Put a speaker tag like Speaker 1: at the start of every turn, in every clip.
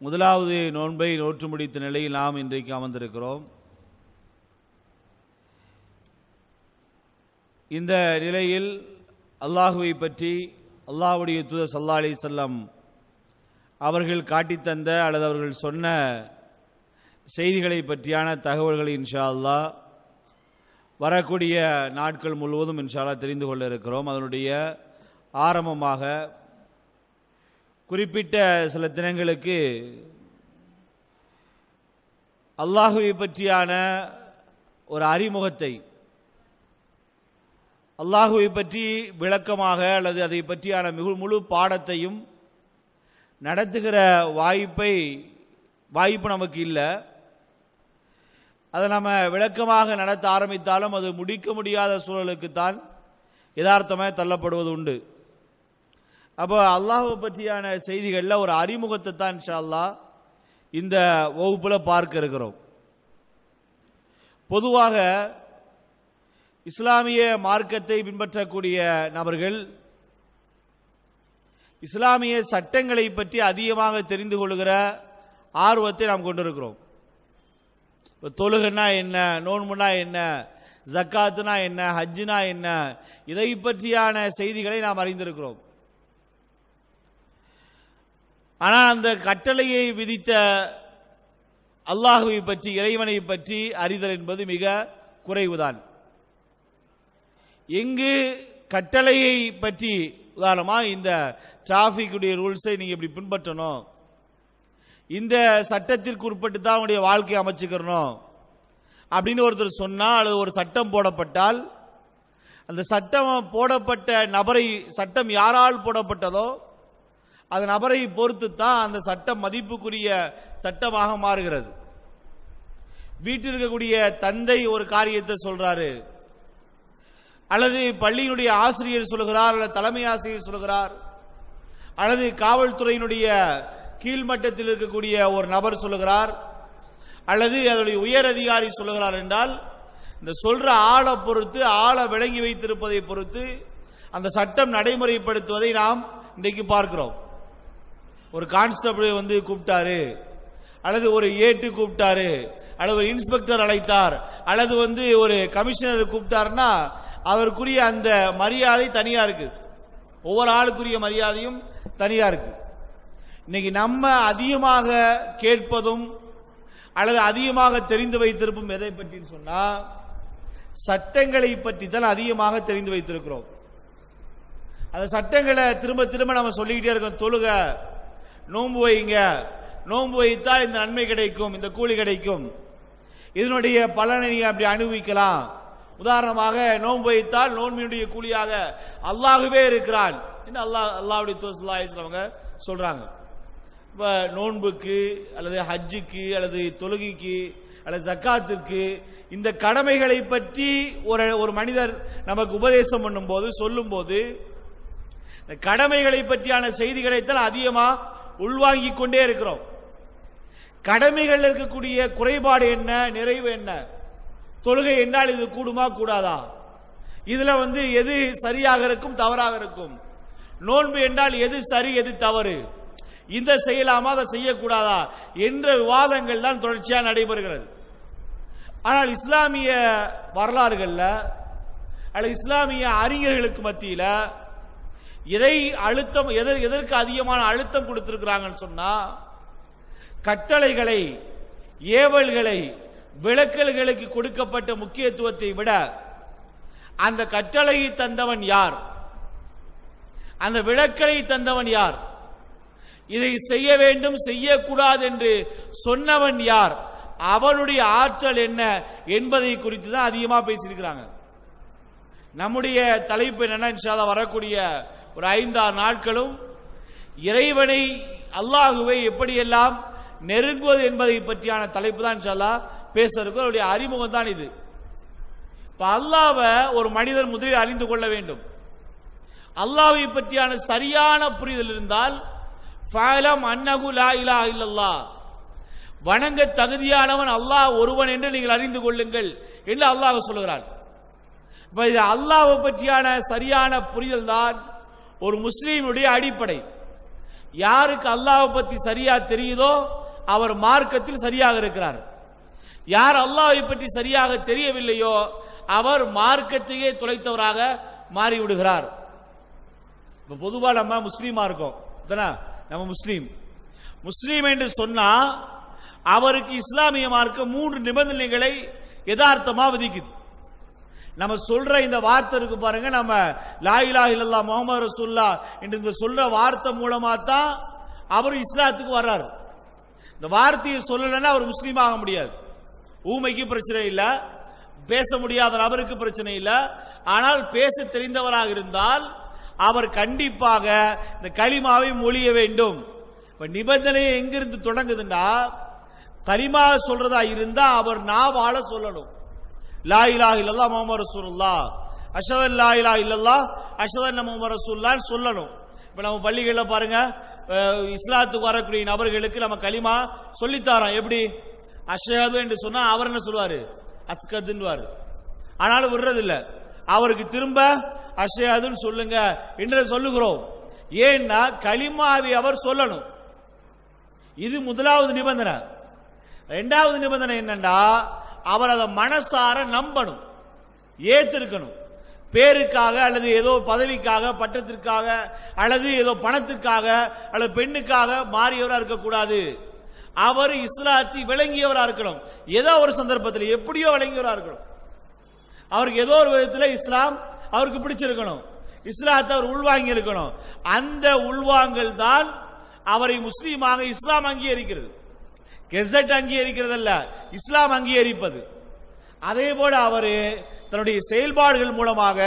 Speaker 1: முதலாவது நோன்பை நோற்று முடித்த நிலையில் நாம் இன்றைக்கு அமர்ந்திருக்கிறோம். இந்த நிலையில் அல்லாஹுவை பற்றி அல்லாஹ்வுடைய தூதர் ஸல்லல்லாஹு அலைஹி வஸல்லம் அவர்கள் காட்டித்தந்த அல்லது அவர்கள் சொன்ன செய்திகளை பற்றியான தகவல்களை இன்ஷா அல்லாஹ் வரக்கூடிய நாட்கள் முழுவதும் இன்ஷா அல்லாஹ் தெரிந்து கொள்ள இருக்கிறோம். அதனுடைய ஆரம்பமாக குறிப்பிட்ட சில தினங்களுக்கு அல்லாஹுவை பற்றியான ஒரு அறிமுகத்தை, அல்லாஹுவை பற்றி விளக்கமாக அல்லது அதை பற்றியான முழு பாடத்தையும் நடத்துகிற வாய்ப்பு நமக்கு இல்லை. அதை நம்ம விளக்கமாக நடத்த ஆரம்பித்தாலும் அது முடிக்க முடியாத சூழலுக்குத்தான் யதார்த்தமாக தள்ளப்படுவது உண்டு. அப்போ அல்லாஹுவை பற்றியான செய்திகளில் ஒரு அறிமுகத்தை தான் இன்ஷா அல்லாஹ் இந்த வகுப்பில் பார்க்க இருக்கிறோம். பொதுவாக இஸ்லாமிய மார்க்கத்தை பின்பற்றக்கூடிய நபர்கள் இஸ்லாமிய சட்டங்களை பற்றி அதிகமாக தெரிந்து கொள்கிற ஆர்வத்தை நாம் கொண்டிருக்கிறோம். தொழுகைனா என்ன, நோன்புனா என்ன, ஜக்காத்துனா என்ன, ஹஜ்ஜுனா என்ன, இதை பற்றியான செய்திகளை நாம் அறிந்திருக்கிறோம். ஆனால் அந்த கட்டளையை விதித்த அல்லாஹுவை பற்றி, இறைவனை பற்றி அறிதல் என்பது மிக குறைவுதான். எங்கு கட்டளையை பற்றி, உதாரணமாக இந்த டிராஃபிக்குடைய ரூல்ஸை நீங்க இப்படி பின்பற்றணும், இந்த சட்டத்திற்கு உட்பட்டு தான் உங்களுடைய வாழ்க்கையை அமைச்சுக்கிறணும் அப்படின்னு ஒருத்தர் சொன்னால், அல்லது ஒரு சட்டம் போடப்பட்டால் அந்த சட்டம் போடப்பட்ட நபரை, சட்டம் யாரால் போடப்பட்டதோ அந்த நபரை பொறுத்து தான் அந்த சட்டம் மதிப்புக்குரிய சட்டமாக மாறுகிறது. வீட்டில் இருக்கக்கூடிய தந்தை ஒரு காரியத்தை சொல்றாரு, அல்லது பள்ளியினுடைய ஆசிரியர் சொல்லுகிறார், அல்லது தலைமை ஆசிரியர் சொல்லுகிறார், அல்லது காவல்துறையினுடைய கீழ்மட்டத்தில் இருக்கக்கூடிய ஒரு நபர் சொல்லுகிறார், அல்லது அதனுடைய உயர் அதிகாரி சொல்லுகிறார் என்றால், இந்த சொல்ற ஆளை பொறுத்து, ஆளை விளங்கி வைத்திருப்பதை பொறுத்து அந்த சட்டம் நடைமுறைப்படுத்துவதை நாம் இன்றைக்கு பார்க்கிறோம். ஒரு கான்ஸ்டபிள் வந்து கூப்பிட்டாரு, அல்லது ஒரு ஏட்டு கூப்பிட்டாரு, அல்லது ஒரு இன்ஸ்பெக்டர் அழைத்தார், அல்லது வந்து ஒரு கமிஷனர் கூப்பிட்டாருன்னா அவருக்குரிய அந்த மரியாதை தனியா இருக்கு. ஒவ்வொரு ஆளுக்குரிய மரியாதையும் தனியா இருக்கு. இன்னைக்கு நம்ம அதிகமாக கேட்பதும் அல்லது அதிகமாக தெரிந்து வைத்திருப்போம் எதை பற்றி சொன்னா, சட்டங்களை பற்றி தான் அதிகமாக தெரிந்து வைத்திருக்கிறோம். அந்த சட்டங்களை திரும்ப திரும்ப நம்ம சொல்லிக்கிட்டே இருக்கோம். தொழுக, நோன்பு வைங்க, நோன்பு வைத்தால் இந்த நன்மை கிடைக்கும், இந்த கூலி கிடைக்கும், இதனுடைய பலனை நீங்க அப்படி அனுபவிக்கலாம். உதாரணமாக நோன்பு வைத்தால் நோன்பினுடைய கூலியாக அல்லாஹ்வே இருக்கிறான் என்று அல்லாஹ்வுடைய தூதர் சொல்றாங்க. இப்ப நோன்புக்கு அல்லது ஹஜ்ஜுக்கு அல்லது தொழுகைக்கு அல்லது ஜக்காத்துக்கு இந்த கடமைகளை பற்றி ஒரு மனிதர் நமக்கு உபதேசம் பண்ணும் போது, சொல்லும் போது, இந்த கடமைகளை பற்றியான செய்திகளைத்தான் அதிகமா உள்வாங்கிக் கொண்டே இருக்கிறோம். கடமைகள் இருக்கக்கூடிய குறைபாடு என்ன, நிறைவு என்ன, தொழுகை என்றால் இது கூடுமா கூடாதா, இதுல வந்து எது சரியாக இருக்கும் தவறாக இருக்கும், நோன்பு என்றால் எது சரி எது தவறு, இந்த செய்யலாமா அதை செய்யக்கூடாதா என்ற விவாதங்கள் தான் தொடர்ச்சியாக நடைபெறுகிறது. ஆனால் இஸ்லாமிய வரலாறுகள்ல அல்லது இஸ்லாமிய அறிஞர்களுக்கு மத்தியில எதற்கு அதிகமான அழுத்தம் கொடுத்திருக்கிறாங்கன்னு சொன்னா, கட்டளைகளை, ஏவல்களை, விளக்கல்களுக்கு கொடுக்கப்பட்ட முக்கியத்துவத்தை விட அந்த கட்டளையை தந்தவன் யார், அந்த விளக்கலை தந்தவன் யார், இதை செய்ய வேண்டும் செய்யக்கூடாது என்று சொன்னவன் யார், அவனுடைய ஆற்றல் என்ன என்பதை குறித்து தான் அதிகமாக பேசியிருக்கிறாங்க. நம்முடைய தலைப்பு என்னன்னா, இன்ஷா அல்லாஹ் வரக்கூடிய ஒரு 5-6 நாட்களும் இறைவனை, அல்லாஹுவை எப்படியெல்லாம் நெருங்குவது என்பதை பற்றியான தலைப்பு தான் இன்ஷா அல்லாஹ் பேச இருக்கும். அவருடைய அறிமுகம் தான் இது. இப்ப அல்லாஹ்வை ஒரு மனிதர் முதலில் அறிந்து கொள்ள வேண்டும். அல்லாஹ்வை பற்றியான சரியான புரிதல் இருந்தால், ஃபஅலம் அன்னஹு லா இலாஹ இல்லல்லாஹ், வணங்க தகுதியானவன் அல்லாஹ் ஒருவன் என்று நீங்கள் அறிந்து கொள்ளுங்கள் என்று அல்லாஹ் சொல்கிறான். அல்லாஹ்வை பற்றியான சரியான புரிதல் தான் ஒரு முஸ்லீமுடைய அடிப்படை. யாருக்கு அல்லாஹ்வை பற்றி சரியா தெரியுதோ அவர் மார்க்கத்தில் சரியாக இருக்கிறார். யார் அல்லாஹ்வை பற்றி சரியாக தெரியவில்லையோ அவர் மார்க்கத்தையே துளைத்தவராக மாறிவிடுகிறார். இப்ப பொதுவா நம்ம முஸ்லீமா இருக்கோம், நம்ம முஸ்லீம் என்று சொன்னா அவருக்கு இஸ்லாமிய மார்க்க 3 நிபந்தனைகளை யதார்த்தமா விதிக்குது. நம்ம சொல்ற இந்த வார்த்தை இருக்கு பாருங்க, நம்ம லா இலாஹ இல்லல்லாஹ் முஹம்மது ரசூலுல்லாஹ் என்று இந்த சொல்ற வார்த்தை மூலமா தான் அவர் இஸ்லாத்துக்கு வர்றாரு. இந்த வார்த்தையை சொல்லலைன்னா அவர் முஸ்லீம் ஆக முடியாது. ஊமைக்கு பிரச்சனை இல்லை, பேச முடியாத நபருக்கு பிரச்சனை இல்லை. ஆனால் பேச தெரிந்தவராக இருந்தால் அவர் கண்டிப்பாக இந்த கலிமாவை மொழிய வேண்டும். நிபந்தனை எங்கிருந்து தொடங்குதுன்னா, கலிமா சொல்றதா இருந்தா அவர் நாவால சொல்லணும். லா இலாஹ இல்லல்லாஹ் முஹம்மது ரசூலுல்லாஹ், அஷ்ஹது அல்லா இலாஹ இல்லல்லாஹ் அஷ்ஹது அன்ன முஹம்மது ரசூலுல்லாஹ் சொல்லணும். இப்ப நம்ம பள்ளிகளில் பாருங்க, இஸ்லாத்துக்கு வரக்கூடிய நபர்களுக்கு நம்ம கலிமா சொல்லித்தாரோம். எப்படி? அஷ்ஹது என்று சொன்னா அவர் என்ன சொல்வாரு? அஸ்கதுன்னுவாரு. ஆனாலும் விடுறது இல்ல, அவருக்கு திரும்ப அஷ்ஹதுன்னு சொல்லுங்க என்று சொல்லுகிறோம். ஏன்னா கலிமாவை அவர் சொல்லணும். இது முதலாவது நிபந்தனை. இரண்டாவது நிபந்தனை என்னன்னா, அவர் அதை மனசார நம்பணும், ஏத்திருக்கணும். பேருக்காக அல்லது ஏதோ பதவிக்காக, பட்டத்திற்காக அல்லது ஏதோ பணத்திற்காக அல்லது பெண்ணுக்காக மாறியவராக இருக்கக்கூடாது. அவர் இஸ்லாத்தை விளங்கியவராக இருக்கணும். ஏதோ ஒரு சந்தர்ப்பத்தில் எப்படியோ விளங்கியவராக இருக்கணும். அவருக்கு ஏதோ ஒரு விதத்தில் இஸ்லாம் அவருக்கு பிடிச்சிருக்கணும், இஸ்லாத்தை அவர் உள்வாங்கி இருக்கணும். அந்த உள்வாங்கல் தான் அவரை முஸ்லீமாக இஸ்லாம் அங்கீகரிக்கிறது. கெசட் அங்கீகரிக்கிறது அல்ல, இஸ்லாம் அங்கீகரிப்பது. அதே போல அவர் தன்னுடைய செயல்பாடுகள் மூலமாக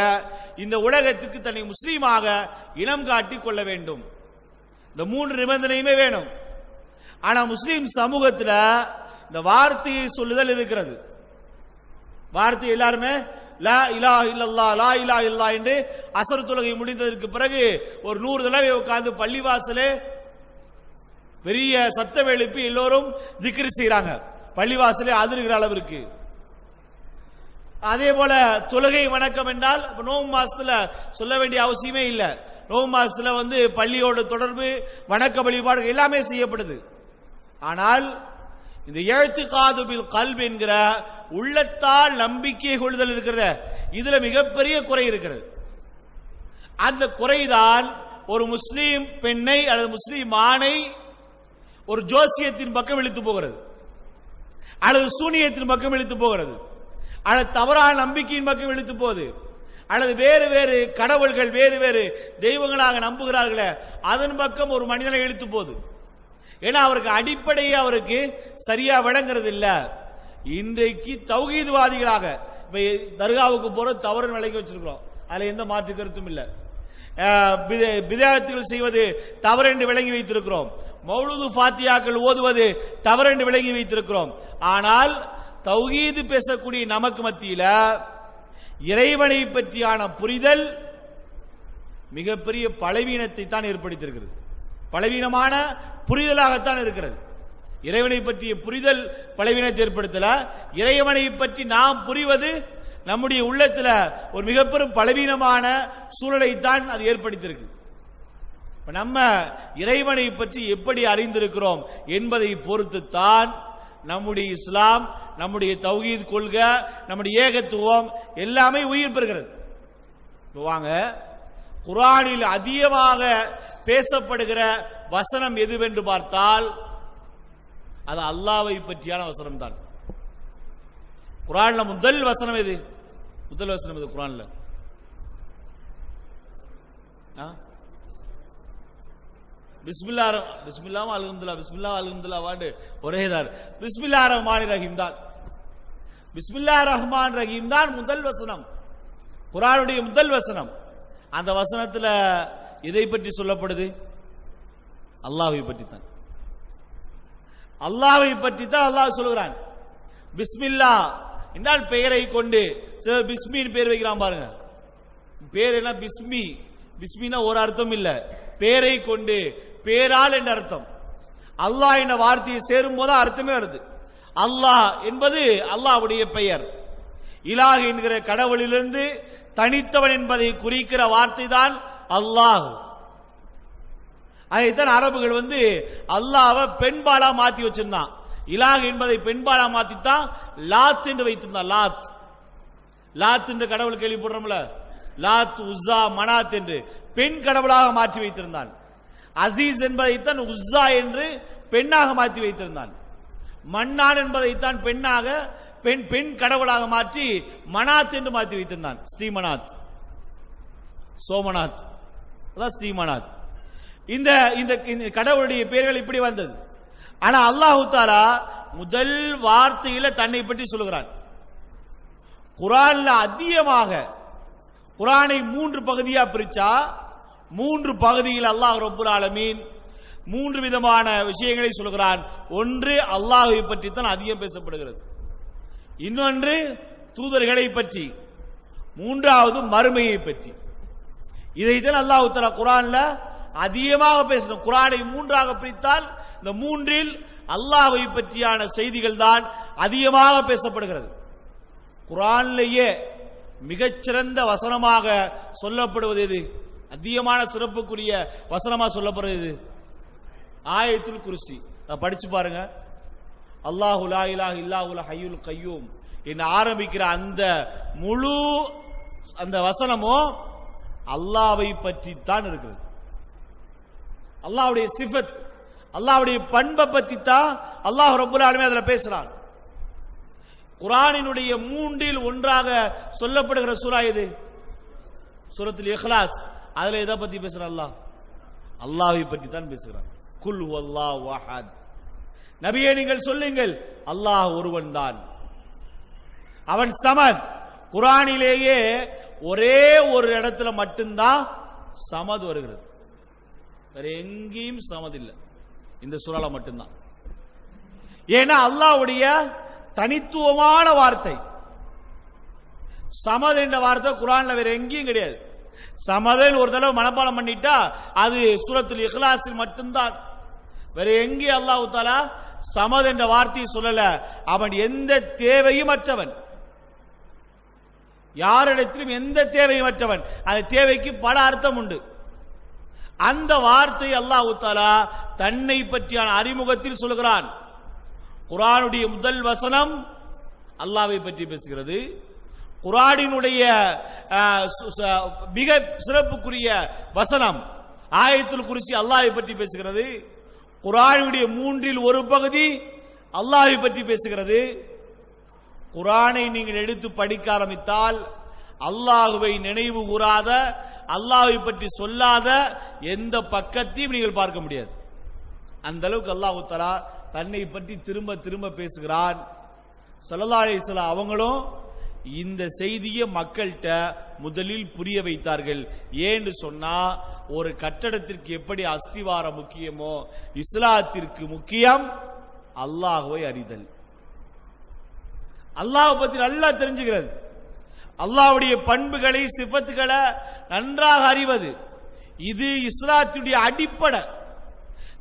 Speaker 1: இந்த உலகத்துக்கு தன்னை முஸ்லீமாக இனம் காட்டிக் கொள்ள வேண்டும். இந்த 3 நிபந்தனையுமே வேணும். ஆனா முஸ்லீம் சமூகத்தில் இந்த வார்த்தையை சொல்லுதல் இருக்கிறது. வார்த்தை எல்லாருமே லா இலாஹ இல்லல்லாஹ் லா இலாஹ இல்லல்லாஹ் என்று அசர் தொழுகை முடிந்ததற்கு பிறகு ஒரு 100 தடவை உட்கார்ந்து பள்ளிவாசலே பெரிய சத்தம் எழுப்பி எல்லோரும் திக்ர் செய்யறாங்க, பள்ளிவாசலே அதிர்கிற அளவிற்கு. அதே போல தொழுகை வணக்கம் என்றால் நோம்பு மாசத்துல சொல்ல வேண்டிய அவசியமே இல்லை. நோம்பு மாசத்துல பள்ளியோட தொடர்பு, வணக்க வழிபாடு எல்லாமே செய்யப்படுது. ஆனால் இந்த இஅ்திகாது பில் கல்ப் என்கிற உள்ளத்தால் நம்பிக்கை கொள்ளுதல் இருக்கிற இதுல மிகப்பெரிய குறை இருக்கிறது. அந்த குறைதான் ஒரு முஸ்லீம் பெண்ணை அல்லது முஸ்லீம் ஆணை ஒரு ஜோசியத்தின் பக்கம் இழுத்து போகிறது, அல்லது சூனியத்தின் பக்கம் இழுத்து போகிறது, அல்லது தவறான நம்பிக்கையின் பக்கம் இழுத்து போகுது, அல்லது வேறு வேறு கடவுள்கள் வேறு வேறு தெய்வங்களாக நம்புகிறார்களே அதன் பக்கம் ஒரு மனிதனை இழுத்து போகுது. ஏன்னா அவருக்கு அடிப்படையே அவருக்கு சரியா விளங்குறது இல்ல. இன்றைக்கு தௌஹீத்வாதிகளாக இப்ப தர்காவுக்கு போற தவறு விளங்கி வச்சிருக்கிறோம், அதுல எந்த மாற்று கருத்தும் இல்ல. பிதஅத்துகள் செய்வது தவறு என்று விளங்கி வைத்திருக்கிறோம், மௌலூது ஃபாத்தியாக்கள் ஓதுவது தவறு என்று விளங்கி வைத்திருக்கிறோம். ஆனால் தௌஹீது பேசக்கூடிய நமக்கு மத்தியில இறைவனை பற்றியான புரிதல் மிகப்பெரிய பலவீனத்தை தான் ஏற்படுத்தியிருக்கிறது. பலவீனமான புரிதலாகத்தான் இருக்கிறது. இறைவனை பற்றிய புரிதல் பலவீனத்தை ஏற்படுத்தல, இறைவனை பற்றி நாம் புரிவது நம்முடைய உள்ளத்தில் ஒரு மிகப்பெரும் பலவீனமான சூழலை தான் அது ஏற்படுத்தியிருக்கு. நம்ம இறைவனை பற்றி எப்படி அறிந்திருக்கிறோம் என்பதை பொறுத்துத்தான் நம்முடைய இஸ்லாம், நம்முடைய தௌஹீத் கொள்கை, நம்முடைய ஏகத்துவம் எல்லாமே உயிர் பெறுகிறது. வாங்க, குர்ஆனில் அதிகமாக பேசப்படுகிற வசனம் எதுவென்று பார்த்தால் அது அல்லாஹ்வை பற்றியான வசனம் தான். குர்ஆன்ல முதல் வசனம் எது? முதல் வசனம் எது குர்ஆன்ல? பிஸ்மில்லாஹ் அல்ஹம்துலில்லாஹ் வாண்டு ஒரேதார் பிஸ்மில்லாஹிர் ரஹ்மானிர் ரஹீம் தான். பிஸ்மில்லாஹிர் ரஹ்மானிர் ரஹீம் தான் முதல் வசனம், குர்ஆனுடைய முதல் வசனம். அந்த வசனத்தில் எதை பற்றி சொல்லப்படுது? அல்லாஹ்வை பற்றி தான். அல்லாஹ்வை பற்றி தான் அல்லாஹ் சொல்கிறான். பிஸ்மில்லா என்றால் பெயரை கொண்டு. சிலர் பிஸ்மின்னு பேர் வைக்கிறான் பாருங்க. பேர் என்ன? பிஸ்மி. பிஸ்மினா ஒரு அர்த்தம் இல்ல, பேரை கொண்டு, பேரால் என்ற அர்த்தம். அல்லாஹ் என்ற வார்த்தையை சேரும் போது அர்த்தமே வருது. அல்லாஹ் என்பது அல்லாஹ்வுடைய பெயர். இலாஹ் என்கிற கடவுளிலிருந்து தனித்தவன் என்பதை குறிக்கிற வார்த்தை தான் அல்லாஹ். அதைத்தான் அரபுகள் அல்லாஹ்வை பெண்பாலா மாத்தி வச்சிருந்தான். இலாஹ் என்பதை பெண்பாலா மாத்தித்தான் லாத் என்று வைத்திருந்தான். லாத் என்று கடவுள் கேள்விப்படுறோம்ல, லாத் உஸ்ஸா மனாத் என்று பெண் கடவுளாக மாற்றி வைத்திருந்தான். அசீஸ் என்பதைத்தான் உஸ்ஸா என்று பெண்ணாக மாற்றி வைத்திருந்தான். மன்னான் என்பதைத்தான் பெண் கடவுளாக மாற்றி மனாத் என்று மாற்றி வைத்திருந்தான். ஸ்ரீமனாத், சோமநாத், அதான் ஸ்ரீமனாத். இந்த கடவுளுடைய பெயர்கள் இப்படி வந்தது. ஆனா அல்லாஹு தஆலா முதல் வார்த்தையில தன்னை பற்றி சொல்லுகிறான். குர்ஆன்ல அதிகமாக, குர்ஆனை 3 பகுதியா பிரிச்சா 3 பகுதியில் அல்லாஹ் ரப்புல் ஆலமீன் 3 விதமான விஷயங்களை சொல்கிறான். ஒன்று அல்லாஹ்வை பற்றி தான் அதிகம் பேசப்படுகிறது, இன்னொன்று தூதர்களை பற்றி, மூன்றாவது மறுமையை பற்றி. இதைத்தான் அல்லாஹ் தஆலா குர்ஆன்ல அதிகமாக பேசணும். குர்ஆனை 3ஆக பிரித்தால் இந்த 3இல் அல்லாஹ்வை பற்றியான செய்திகள் தான் அதிகமாக பேசப்படுகிறது. குர்ஆனிலேயே மிகச்சிறந்த வசனமாக சொல்லப்படுவது எது? அதிகமான சிறப்புக்குரிய வசனமா சொல்லப்படுறது ஆயத்துல் குர்சி. படிச்சு பாருங்க. அல்லாஹு லா இலாஹ இல்லாஹுல் ஹய்யுல் கய்யூம் என்று ஆரம்பிக்கிற அந்த முழு அந்த வசனமும் அல்லாஹ்வை பற்றி தான் இருக்கிறது. அல்லாஹ்வுடைய சிஃபத், அல்லாஹ்வுடைய பண்பை பற்றி தான் அல்லாஹ் ரப்பல் ஆலமீன் அதுல பேசுறான். குர்ஆனினுடைய 3இல் ஒன்றாக சொல்லப்படுகிற சூரா எது? சூரத்துல் இக்லாஸ். அதுல எதை பத்தி பேசுறான்? அல்லாஹ்வை பற்றி தான் பேசுகிறான். குல் ஹுவல்லாஹு அஹத். நபியே நீங்கள் சொல்லுங்கள், அல்லாஹ் ஒருவன் தான், அவன் சமத். குர்ஆனிலேயே ஒரே ஒரு இடத்துல மட்டும்தான் சமத் வருகிறது, வேற எங்கேயும் சமத் இல்லை, இந்த சூறால மட்டும்தான். ஏன்னா அல்லாஹ்வுடைய தனித்துவமான வார்த்தை சமத் என்ற வார்த்தை குர்ஆன்ல வேற எங்கேயும் கிடையாது. சமதன் ஒரு தடவை மனப்பாடம் பண்ணிட்டா அது சூரத்துல் இக்லாஸில் மட்டும்தான், வேற எங்கே அல்லாஹ் தஆலா சமத் என்ற வார்த்தையை சொல்லல. அவன் எந்த தேவையும் அற்றவன், யாரிடத்திலும் எந்த தேவையும் அற்றவன். அந்த தேவைக்கு பல அர்த்தம் உண்டு. அந்த வார்த்தை அல்லாஹ் தஆலா தன்னை பற்றியான அறிமுகத்தில் சொல்கிறான். குர்ஆனுடைய முதல் வசனம் அல்லாஹ்வை பற்றி பேசுகிறது. குர்ஆனினுடைய மிக சிறப்புக்குரிய வசனம் ஆயத்துல் குர்சி அல்லாஹ்வை பற்றி பேசுகிறது. குர்ஆனுடைய 3இல் ஒரு பகுதி அல்லாஹ்வை பற்றி பேசுகிறது. குர்ஆனை நீங்கள் எடுத்து படிக்க ஆரம்பித்தால் அல்லாஹ்வை நினைவு கூறாத, அல்லாஹ்வை பற்றி சொல்லாத எந்த பக்கத்தையும் நீங்கள் பார்க்க முடியாது. அந்த அளவுக்கு அல்லாஹ் தஆலா தன்னை பற்றி திரும்ப திரும்ப பேசுகிறான். ஸல்லல்லாஹு அலைஹி வஸல்லம் அவங்களும் இந்த செய்தியை மக்கள்கிட்ட முதலில் புரிய வைத்தார்கள். ஏன்னு சொன்னா, ஒரு கட்டடத்திற்கு எப்படி அஸ்திவாரம் முக்கியமோ இஸ்லாத்திற்கு முக்கியம் அல்லாஹ்வை அறிதல். அல்லாஹ் பற்றி நல்லா தெரிஞ்சுக்கிறது, அல்லாஹ்வுடைய பண்புகளை சிஃபத்துகளை நன்றாக அறிவது, இது இஸ்லாத்துடைய அடிப்படை.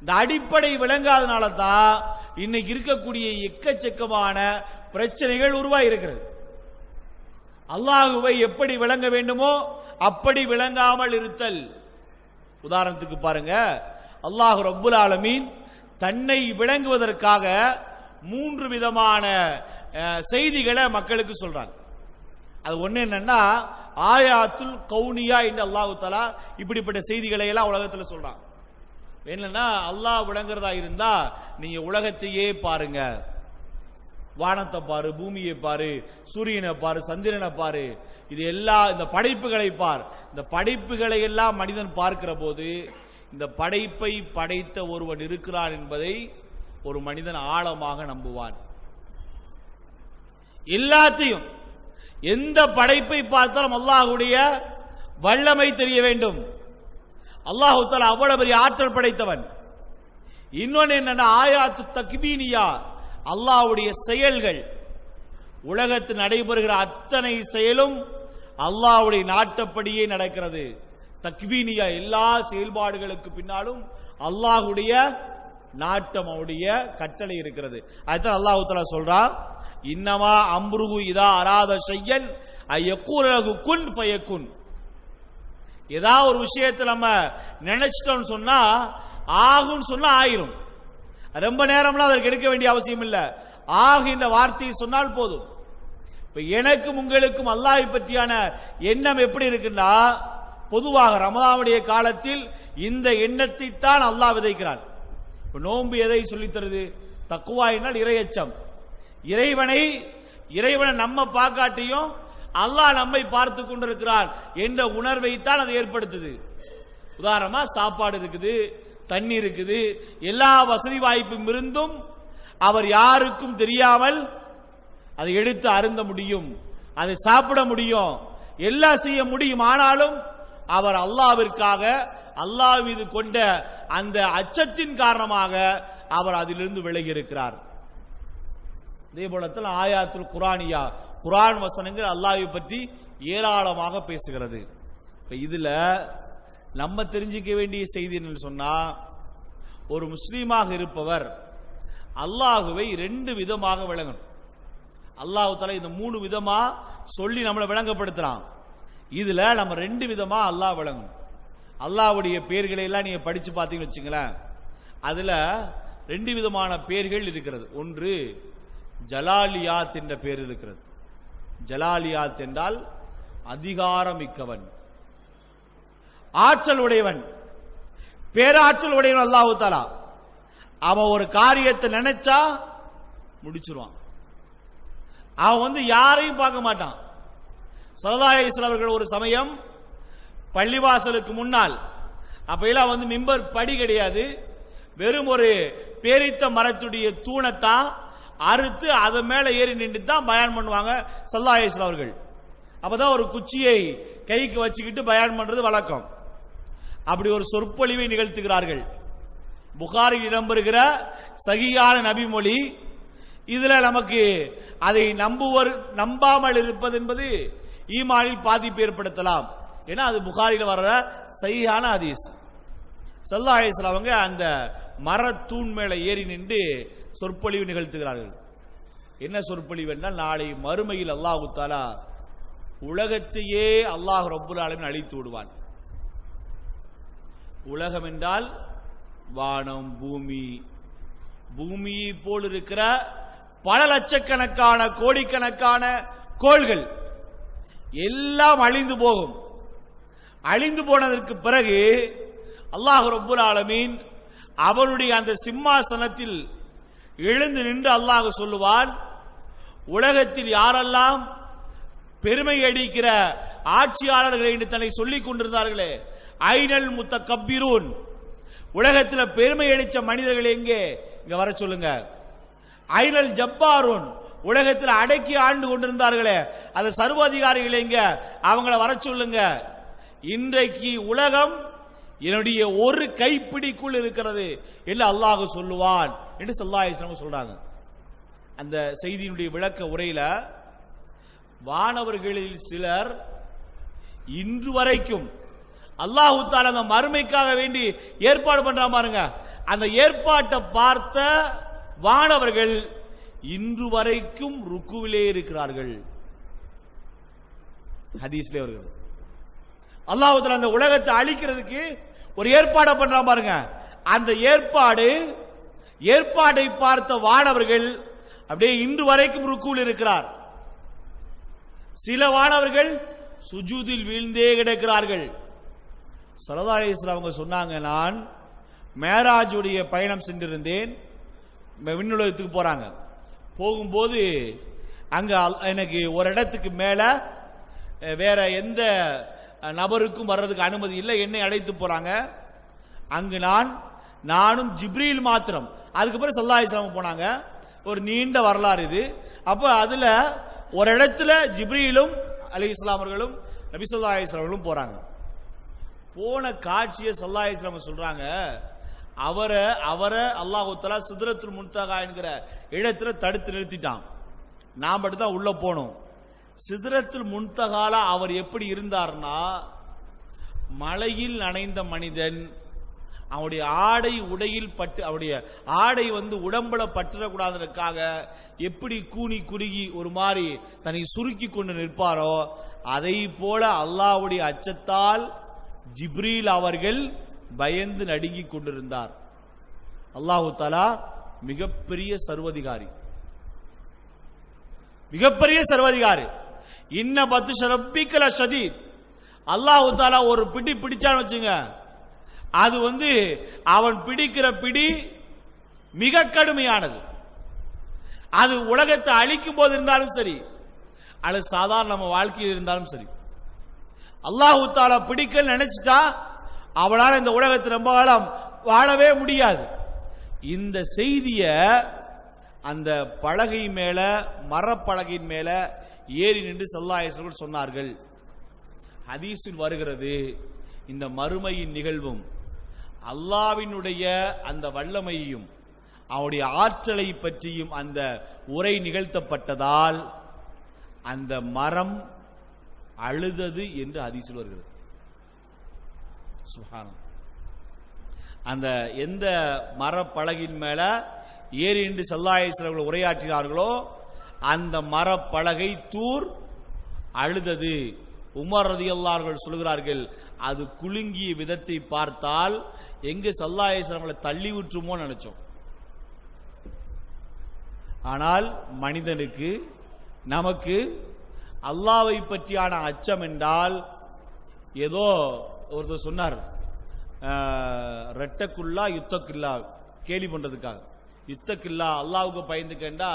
Speaker 1: இந்த அடிப்படை விளங்காதனால தான் இன்னைக்கு இருக்கக்கூடிய எக்கச்சக்கமான பிரச்சனைகள் உருவாகி இருக்கிறது. அல்லாஹ்வை எப்படி விளங்க வேண்டுமோ அப்படி விளங்காமல் இருத்தல். உதாரணத்துக்கு பாருங்க, அல்லாஹ் ரப்புல் ஆலமீன் தன்னை விளங்குவதற்காக 3 விதமான செய்திகளை மக்களுக்கு சொல்றாங்க. அது ஒண்ணு என்னன்னா, ஆயாத்துல் கௌனியா என்று அல்லாஹ் தஆலா இப்படிப்பட்ட செய்திகளை எல்லாம் உலகத்தில் சொல்றான். என்னன்னா, அல்லாஹ் விளங்குறதா இருந்தா நீங்க உலகத்தையே பாருங்க, வானத்தை பாரு, பூமியை பாரு, சூரியனை பாரு, சந்திரனை பாரு, இது எல்லா இந்த படைப்புகளை பார். இந்த படைப்புகளை எல்லாம் மனிதன் பார்க்கிற போது இந்த படைப்பை படைத்த ஒருவன் இருக்கிறான் என்பதை ஒரு மனிதன் ஆழமாக நம்புவான். எல்லாத்தையும் எந்த படைப்பை பார்த்தாலும் அல்லாஹ்வுடைய வல்லமை தெரிய வேண்டும். அல்லாஹ் தஆலா அவ்வளவு பெரிய ஆற்றல் படைத்தவன். இன்னொன்னு என்னன்னா, ஆயாத்து தக்பீனியா, அல்லாஹ்வுடைய செயல்கள், உலகத்தில் நடைபெறுகிற அத்தனை செயலும் அல்லாஹ்வுடைய நாட்டப்படியே நடக்கிறது. தக்பீனியா, எல்லா செயல்பாடுகளுக்கு பின்னாலும் அல்லாஹ்வுடைய நாட்டம், அவருடைய கட்டளை இருக்கிறது. அதுதான் அல்லாஹ் தஆலா சொல்றான், இன்னமா அம்ருஹு இதா அராத ஷையன் அய்யகூல லஹு குன் ஃபயகுன். ஏதாவது ஒரு விஷயத்தை நம்ம நினைச்சிட்டோம்னு சொன்னா ஆகும் சொன்னா ஆயிரும். ரொம்ப நேரம்லாம் அதற்கு எடுக்க வேண்டிய அவசியம் இல்லை. ஆகின்ற வார்த்தையை சொன்னால் போதும். இப்ப எனக்கும் உங்களுக்கும் அல்லாஹ்வை பற்றியான எண்ணம் எப்படி இருக்குன்னா, பொதுவாக ரமலானுடைய காலத்தில் இந்த எண்ணத்தை தான் அல்லாஹ் விதைக்கிறான். நோன்பு எதை சொல்லித் தருது? தக்குவா என்றால் இறையச்சம். இறைவனை நம்ம பார்க்காட்டியும் அல்லாஹ் நம்மை பார்த்து கொண்டிருக்கிறான் என்ற உணர்வை தான் அது ஏற்படுத்துது. உதாரணமா சாப்பாடு இருக்குது, தண்ணீர் இருக்குது, எல்லா வசதி வாய்ப்பும் இருந்தும் அவர் யாருக்கும் தெரியாமல் அதை எடுத்து அருந்த முடியும், அதை சாப்பிட முடியும், எல்லாம் செய்ய முடியும். ஆனாலும் அவர் அல்லாஹ்விற்காக அல்லாஹ் மீது கொண்ட அந்த அச்சத்தின் காரணமாக அவர் அதிலிருந்து விலகி இருக்கிறார். இதே போலத்தான் ஆயாத்துல் குரானியா, குரான் வசனங்கள் அல்லாஹ்வை பற்றி ஏராளமாக பேசுகிறது. இதுல நம்ம தெரிஞ்சிக்க வேண்டிய செய்தி என்று சொன்னா, ஒரு முஸ்லீமாக இருப்பவர் அல்லாஹுவை 2 விதமாக விளங்கணும். அல்லாஹ் தஆலா இந்த 3 விதமா சொல்லி நம்மளை விளங்கப்படுத்துறான். இதுல நம்ம 2 விதமா அல்லாஹ் விளங்கணும். அல்லாஹ்வுடைய பெயர்களை எல்லாம் நீங்க படிச்சு பார்த்தீங்கன்னு வச்சுங்களேன், அதுல 2 விதமான பெயர்கள் இருக்கிறது. ஒன்று ஜலாலியாத் என்ற பெயர் இருக்கிறது. ஜலாலியாத் என்றால் அதிகாரம் மிக்கவன், ஆற்றல் உடையவன், பேராற்றல் உடையவன். அல்லாஹ் தஆலா அவன் ஒரு காரியத்தை நினைச்சா முடிச்சிருவான். அவன் யாரையும் பார்க்க மாட்டான். ஸல்லல்லாஹு அலைஹி வஸல்லம் அவர்கள் ஒரு சமயம் பள்ளிவாசலுக்கு முன்னால், அப்ப எல்லாம் மிம்பர் படி கிடையாது, வெறும் ஒரு பேரித்த மரத்துடைய தூணத்தான் அறுத்து அதன் மேல ஏறி நின்று தான் பயான் பண்ணுவாங்க ஸல்லல்லாஹு அலைஹி வஸல்லம் அவர்கள். அப்பதான் ஒரு குச்சியை கைக்கு வச்சுக்கிட்டு பயான் பண்றது வழக்கம். அப்படி ஒரு சொற்பொழிவை நிகழ்த்துகிறார்கள். புகாரில் இடம்பெறுகிற சஹீஹான நபிமொழி. இதுல நமக்கு அதை நம்பாமல் இருப்பது என்பது ஈமானில் பாதிப்பு ஏற்படுத்தலாம். ஏன்னா அது புகாரில் வர்ற சஹீஹான ஹதீஸ். ஸல்லல்லாஹு அலைஹி வஸல்லம் அவங்க அந்த மரத்தூண் மேல ஏறி நின்று சொற்பொழிவு நிகழ்த்துகிறார்கள். என்ன சொற்பொழிவு என்றால், நாளை மறுமையில் அல்லாஹ் தஆலா உலகத்தையே அல்லாஹ் ரப்புல் ஆலமீன் அழித்து விடுவான். உலகம் என்றால் வானம், பூமி, பூமியை போல் இருக்கிற பல லட்சக்கணக்கான கோடிக்கணக்கான கோள்கள் எல்லாம் அழிந்து போகும். அழிந்து போனதற்கு பிறகு அல்லாஹ் ரப்புல் ஆலமீன் அவருடைய அந்த சிம்மாசனத்தில் எழுந்து நின்று அல்லாஹ் சொல்லுவான், உலகத்தில் யாரெல்லாம் பெருமை அடிக்கிற ஆட்சியாளர்கள் என்று தன்னை சொல்லிக் கொண்டிருந்தார்களே, ஐனல் முத்தகப்பிரூன், உலகத்தில் பெருமை அடிச்ச மனிதர்கள் எங்கே? இங்க வர சொல்லுங்க. ஐனல் ஜப்பாரூன், உலகத்தில் அடக்கி ஆண்டு கொண்டிருந்தார்களே அது சர்வாதிகாரிகள் எங்க? அவங்கள வர சொல்லுங்க. இன்றைக்கு உலகம் என்னுடைய ஒரு கைப்பிடிக்குள் இருக்கிறது என்று அல்லாஹ் சொல்லுவான் என்று ஸல்லல்லாஹு அலைஹி வஸல்லம் சொல்றாங்க. அந்த செய்தியினுடைய விளக்க உரையில வானவர்களில் சிலர் இன்று வரைக்கும் அல்லாஹ் தஆலா அந்த மறுமைக்காக வேண்டி ஏற்பாடு பண்றான் பாருங்க, அந்த ஏற்பாட்டை பார்த்த வானவர்கள் இன்று வரைக்கும் ருக்குவிலே இருக்கிறார்கள். ஹதீஸ்ல வருகிறது. அல்லாஹ் தஆலா அந்த உலகத்தை அழிக்கிறதுக்கு ஒரு ஏற்பாடு பண்றான் பாருங்க, அந்த ஏற்பாட்டை பார்த்த வானவர்கள் அப்படியே இன்று வரைக்கும் ருக்குவில் இருக்கிறார். சில வானவர்கள் சுஜூதில் வீழ்ந்தே கிடக்கிறார்கள். ஸல்லல்லாஹு அலைஹி வஸல்லம் அவங்க சொன்னாங்க, நான் மேராஜுடைய பயணம் சென்றிருந்தேன். விண்ணுலகத்துக்கு போறாங்க. போகும்போது அங்க எனக்கு ஒரு இடத்துக்கு மேல வேற எந்த நபருக்கும் வர்றதுக்கு அனுமதி இல்லை, என்னை அழைத்து போறாங்க. அங்கு நானும் ஜிப்ரீல் மாத்திரம். அதுக்கப்புறம் ஸல்லல்லாஹு அலைஹி வஸல்லம் போனாங்க. ஒரு நீண்ட வரலாறு இது. அப்ப அதுல ஒரு இடத்துல ஜிப்ரீலும் அலைஹிஸ்ஸலாம் அவர்களும் நபி ஸல்லல்லாஹு அலைஹி வஸல்லம் அவர்களும் போறாங்க. போன காட்சியை ஸல்லல்லாஹு அலைஹி வஸல்லம் சொல்றாங்க, அவரை அல்லாஹ் தஆலா சித்ரத்துல் முன்தஹா என்கிற இடத்துல தடுத்து நிறுத்திட்டான். நாம் மட்டும் தான் உள்ள போனோம். சித்ரத்துல் முன்தஹால அவர் எப்படி இருந்தார்னா, மலையில் நனைந்த மனிதன் அவனுடைய ஆடை உடையில் பட்டு, அவருடைய ஆடை உடம்புல பற்றக்கூடாததற்காக எப்படி கூனி குறுகி ஒரு மாதிரி தன்னை சுருக்கி கொண்டு நிற்பாரோ, அதை போல அல்லாஹ்வுடைய அச்சத்தால் ஜிப்ரீல் அவர்கள் பயந்து நடுங்கிக் கொண்டிருந்தார். அல்லாஹு தஆலா மிகப்பெரிய சர்வதிகாரி, மிகப்பெரிய சர்வதிகாரி. இன்ன பத்ஷ ரப்பிக லஷதீத். அல்லாஹு தஆலா ஒரு பிடி பிடிச்சான்னு வச்சுங்க, அது அவன் பிடிக்கிற பிடி மிக கடுமையானது. அது உலகத்தை அழிக்கும் போது இருந்தாலும் சரி, அல்லது சாதாரண நம்ம வாழ்க்கையில் இருந்தாலும் சரி, அல்லாஹு தஆலா பிடிக்க நினைச்சிட்டா அவனால் இந்த உலகத்தை ரொம்ப காலம் வாழவே முடியாது. இந்த செய்திய அந்த பலகை மேல, மரப்பலகையின் மேல ஏறி நின்று ஸல்லல்லாஹு அலைஹி வஸல்லம் சொன்னார்கள். ஹதீஸில் வருகிறது, இந்த மறுமையின் நிகழ்வும் அல்லாஹ்வினுடைய அந்த வல்லமையையும் அவருடைய ஆற்றலை பற்றியும் அந்த உரை நிகழ்த்தப்பட்டதால் அந்த மரம் அழுதது என்று ஹதீஸில் வருகிறது. சுப்ஹானல்லாஹ். அந்த எந்த மரப்பலகையின் மேல ஏறி நின்று ஸல்லல்லாஹு அலைஹி வஸல்லம் உரையாற்றினார்களோ அந்த மரப்பலகை தூர் அழுதது. உமர் ரலியல்லாஹு அன்ஹு சொல்கிறார்கள், அது குலுங்கிய விதத்தை பார்த்தால் எங்க ஸல்லல்லாஹு அலைஹி வஸல்லம் தள்ளி விட்டுருமோ நினைச்சோம். ஆனால் மனிதனுக்கு, நமக்கு அல்லாஹ்வை பற்றியான அச்சம் என்றால், ஏதோ ஒருத்தர் சொன்னார், ரெட்டக்குல்லா யுத்தக்குல்லா, கேலி பண்றதுக்காக, யுத்தக்குல்லா அல்லாஹ்வுக்கு பயந்துக்கண்டா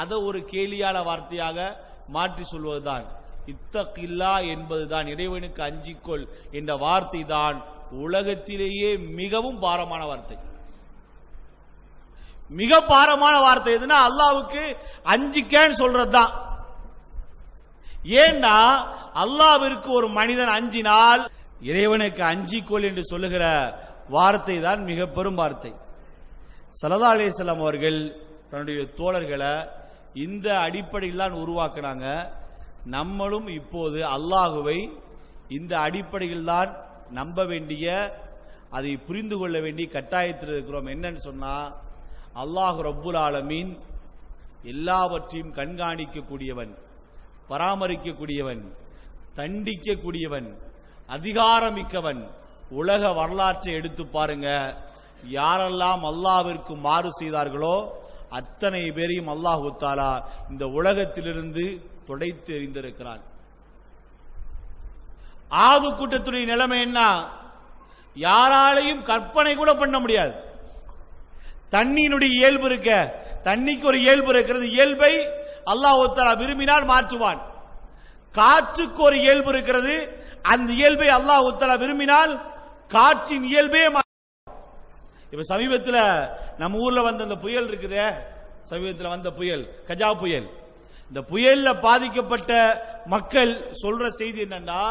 Speaker 1: அதை ஒரு கேலியான வார்த்தையாக மாற்றி சொல்வதுதான். இத்தகில்லா என்பதுதான், இறைவனுக்கு அஞ்சிக்கொள் என்ற வார்த்தை தான் உலகத்திலேயே மிகவும் பாரமான வார்த்தை. மிக பாரமான வார்த்தை எதுனா அல்லாஹ்வுக்கு அஞ்சிக்கன்னு சொல்றதுதான். ஏன்னா அல்லாஹ்விற்கு ஒரு மனிதன் அஞ்சினால் இறைவனுக்கு அஞ்சிக்கொள் என்று சொல்லுகிற வார்த்தை தான் மிக பெரும் வார்த்தை. ஸல்லல்லாஹு அலைஹி வஸல்லம் அவர்கள் தன்னுடைய தோழர்களை இந்த அடிப்படையில் தான் உருவாக்குனாங்க. நம்மளும் இப்போது அல்லாஹுவை இந்த அடிப்படையில் தான் நம்ப வேண்டிய, அதை புரிந்து கொள்ள வேண்டிய கட்டாயத்தில் இருக்கிறோம். என்னன்னு சொன்னா, அல்லாஹ் ரப்புல் ஆலமீன் எல்லாவற்றையும் கண்காணிக்கக்கூடியவன், பராமரிக்கக்கூடியவன், தண்டிக்கக்கூடியவன், அதிகாரமிக்கவன். உலக வரலாற்றை எடுத்து பாருங்க, யாரெல்லாம் அல்லாஹ்விற்கு மாறு செய்தார்களோ அத்தனை பேரையும் அல்லாஹு தஆலா இந்த உலகத்திலிருந்து துடைத்து எறிந்திருக்கிறான். ஆது கூட்டத்துடைய நிலைமை என்ன? யாராலையும் கற்பனை கூட பண்ண முடியாது. தண்ணியினுடைய இயல்பு இருக்க, தண்ணிக்கு ஒரு இயல்பு இருக்கிறது, இயல்பை அல்லாஹ் தஆலா விரும்பினால் மாற்றுவான். காற்றுக்கு ஒரு இயல்பு இருக்கிறது, அந்த இயல்பை அல்லாஹ் தஆலா விரும்பினால் காற்றின் இயல்பே. இப்ப சமீபத்தில் நம்ம ஊர்ல வந்த அந்த புயல் இருக்குதே, சமீபத்தில் வந்த புயல், கஜா புயல், இந்த புயல்ல பாதிக்கப்பட்ட மக்கள் சொல்ற செய்தி என்னன்னா,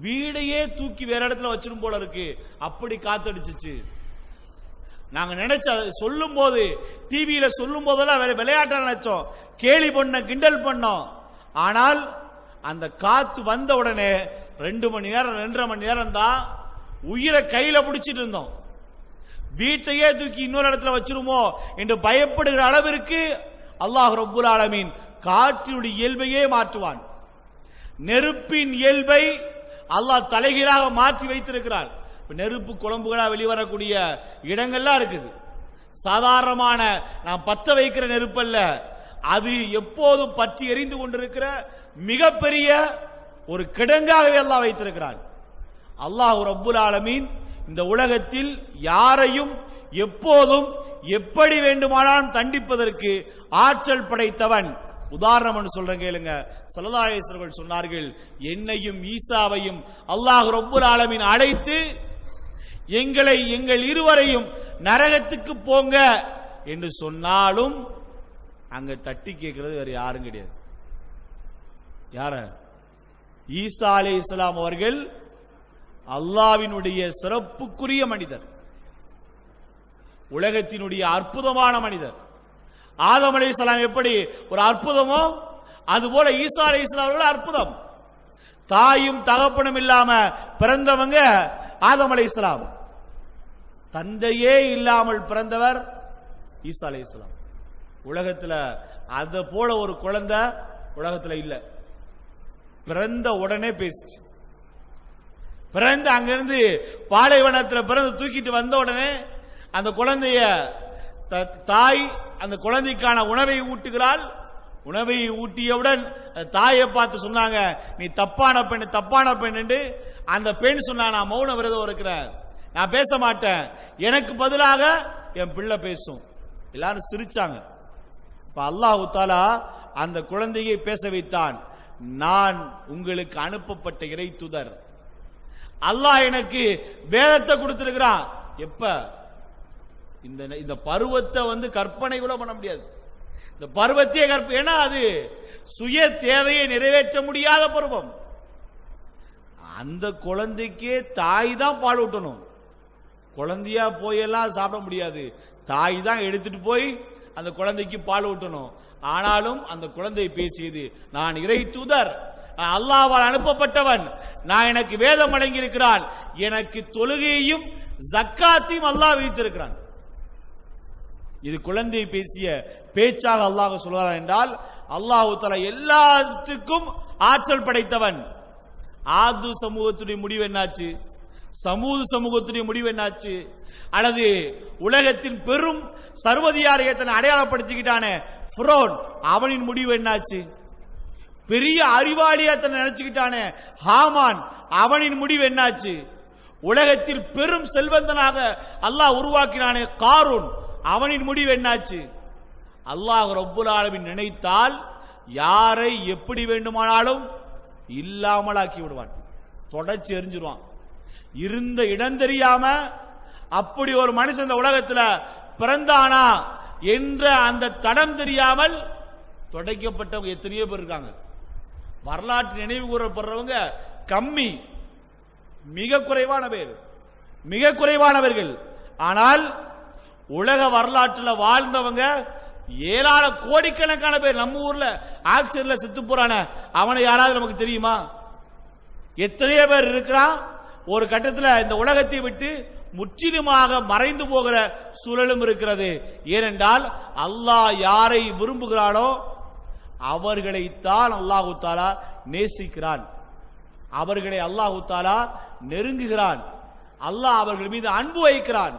Speaker 1: வீடையே தூக்கி வேற இடத்துல வச்சிரும் போல இருக்கு, அப்படி காத்தடிச்சிச்சு. நாங்க நினைச்ச சொல்லும் போது, டிவியில சொல்லும் போதெல்லாம் வேற விளையாட்ட நினைச்சோம், கேலி பண்ண, கிண்டல் பண்ணோம். ஆனால் அந்த காத்து வந்த உடனே 2 மணி நேரம் 2.5 மணி நேரம் தான் உயிரை கையில பிடிச்சிட்டு இருந்தோம். வீட்டையே தூக்கி இன்னொரு இடத்துல வச்சிருமோ என்று பயப்படுகிற அளவிற்கு அல்லாஹ் ரப்புல் ஆலமீன் காற்றினுடைய இயல்பையே மாற்றுவான். நெருப்பின் இயல்பை அல்லாஹ் தலைகீழாக மாற்றி வைத்திருக்கிறான். நெருப்பு குழம்புகளா வெளிவரக்கூடிய இடங்கள்லாம் இருக்குது. சாதாரணமான நாம் பத்த வைக்கிற நெருப்பல்ல, அது எப்போதும் பற்றி எரிந்து கொண்டிருக்கிற மிகப்பெரிய ஒரு கிடங்காகவே அல்லாஹ் வைத்திருக்கிறான். அல்லாஹ் ரப்புல் ஆலமீன் இந்த உலகத்தில் யாரையும் எப்போதும் எப்படி வேண்டுமானாலும் தண்டிப்பதற்கு ஆற்றல் படைத்தவன். உதாரணம் சொல்றேன் கேளுங்க. ஸல்லல்லாஹு அலைஹி வஸல்லம் சொன்னார்கள், என்னையும் ஈசாவையும் அல்லாஹ் ரப்புல் ஆலமீன் அழைத்து எங்கள் இருவரையும் நரகத்துக்கு போங்க என்று சொன்னாலும் அங்க தட்டி கேட்கிறது வேற யாரும் கிடையாது. யார? ஈசா அலைஹிஸ்ஸலாம் அவர்கள் அல்லாஹ்வினுடைய சிறப்புக்குரிய மனிதர், உலகத்தினுடைய அற்புதமான மனிதர். ஆதம் அலைஹிஸ்ஸலாம் எப்படி ஒரு அற்புதமோ அதுபோல ஈசா அலைஹிஸ்ஸலாம் அவர்கள் அற்புதம். தாயும் தகப்பனும் இல்லாம பிறந்தவங்க ஆதம் அலைஹிஸ்ஸலாம். தந்தையே இல்லாமல் பிறந்தவர் ஈசா அலைஹிஸ்ஸலாம். உலகத்துல அத போல ஒரு குழந்தை உலகத்துல இல்ல. பிறந்த உடனே பேசிச்சு. பிறந்து அங்கிருந்து பாலைவனத்தில் பிறந்து தூக்கிட்டு வந்த உடனே அந்த குழந்தைய தாய் அந்த குழந்தைக்கான உணவை ஊட்டுகிறாள். உணவை ஊட்டியவுடன் தாயை பார்த்து சொன்னாங்க, நீ தப்பான பெண், தப்பான பெண் என்று. அந்த பெண் சொன்னா, நான் மௌன விரதம் இருக்கிறேன், நான் பேச மாட்டேன், எனக்கு பதிலாக என் பிள்ளை பேசும். எல்லாரும் சிரிச்சாங்க. இப்ப அல்லாஹ் தஆலா அந்த குழந்தையை பேச வைத்தான். நான் உங்களுக்கு அனுப்பப்பட்ட இறை தூதர், அல்லாஹ் எனக்கு வேதத்தை கொடுத்திருக்கிறான். எப்ப இந்த பருவத்தை கற்பனை கூட பண்ண முடியாது. இந்த பருவத்தையே ஏன்னா அது சுய தேவையை நிறைவேற்ற முடியாத பருவம். அந்த குழந்தைக்கே தாய் தான் பால் ஊட்டணும். குழந்தையா போயெல்லாம் சாப்பிட முடியாது. தாய் தான் எடுத்துட்டு போய் அந்த குழந்தைக்கு பால் ஊட்டணும். ஆனாலும் அந்த குழந்தை பேசியது, நான் இறை தூதர், அல்லாஹ்வால் அனுப்பப்பட்டவன், நான் எனக்கு வேதம் வழங்கி இருக்கிறான், எனக்கு தொழுகையையும் ஜக்காத்தையும் அல்லாஹ் வைத்திருக்கிறான். இது குழந்தை பேசிய பேச்சாக அல்லாஹ் சொல்கிறான் என்றால், அல்லாஹ் தஆலா எல்லாத்துக்கும் ஆற்றல் படைத்தவன். ஆது சமூகத்துடைய முடிவு என்னாச்சு? சமூக சமூகத்துடைய முடிவு என்னாச்சு? அல்லது உலகத்தின் பெரும் சர்வதிகாரியத்தை அடையாளப்படுத்திக்கிட்டானே ஃபிரௌன், அவனின் முடிவு என்னாச்சு? பெரிய அறிவாளியா தன்னை நினைச்சுக்கிட்டானே ஹாமான், அவனின் முடிவு என்னாச்சு? உலகத்தில் பெரும் செல்வந்தனாக அல்லாஹ் உருவாக்கினானே காரூன், அவனின் முடிவு என்னாச்சு? அல்லாஹ் ரப்புல் ஆலமீன் நினைத்தால் யாரை எப்படி வேண்டுமானாலும் இல்லாமலாக்கி விடுவான், தொடர்ச்சி எரிஞ்சிருவான். இருந்த இடம் தெரியாம அப்படி ஒரு மனுஷன் இந்த உலகத்தில் பிறந்தானா என்ற அந்த தடம் தெரியாமல் தொடைக்கப்பட்டவங்க எத்தனையோ பேர் இருக்காங்க. வரலாற்று நினைவு கூறப்படுறவங்க கம்மி, மிக குறைவான பேர், மிக குறைவானவர்கள். ஆனால் உலக வரலாற்றில் வாழ்ந்தவங்க ஏராள கோடிக்கணக்கான பேர். நம்ம ஊர்ல ஆக்சிடென்ட்ல செத்து போறான அவனை யாராவது நமக்கு தெரியுமா? எத்தனையோ பேர் இருக்கிறான். ஒரு கட்டத்தில் இந்த உலகத்தை விட்டு முற்றிலுமாக மறைந்து போகிற சூழலும் இருக்கிறது. ஏனென்றால் அல்லாஹ் யாரை விரும்புகிறானோ அவர்களைத்தான் அல்லாஹு தஆலா நேசிக்கிறான், அவர்களை அல்லாஹு தஆலா நெருங்குகிறான், அல்லாஹ் அவர்கள் மீது அன்பு வைக்கிறான்.